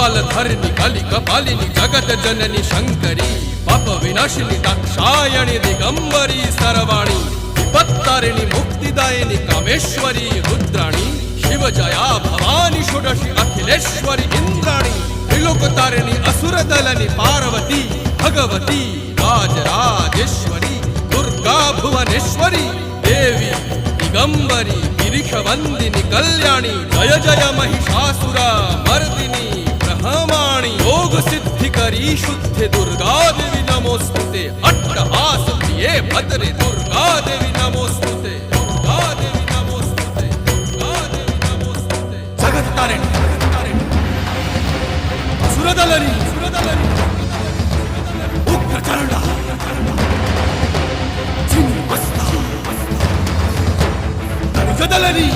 कपालधरिणि कलिकपालिनि जगत जननि शंकरी पाप विनाशिनी दाक्षायणि दिगंबरी सर्वाणी विपत्तारिणि मुक्तिदायिनी कामेश्वरी रुद्राणी शिवजया भवानी षोडशी अखिलेश्वरी इंद्राणी त्रिलोकतारिणि असुरदलनि पार्वती भगवती राजराजेश्वरी दुर्गा भुवनेश्वरी देवी दिगंबरी गिरीशवंदिनी कल्याणी जय जय महिषासुर मर्दिनी ब्रह्माणी योग सिद्धिकरी शुद्धे दुर्गा देवी नमोस्तुते अट्टहास प्रिये भद्रे दुर्गा देवी नमोस्तुते दुर्गा देवी नमोस्तुते दुर्गा देवी नमोस्तुते जगत तारिणी सुरदलनी उग्रचंडा चिन्मस्ता दलनी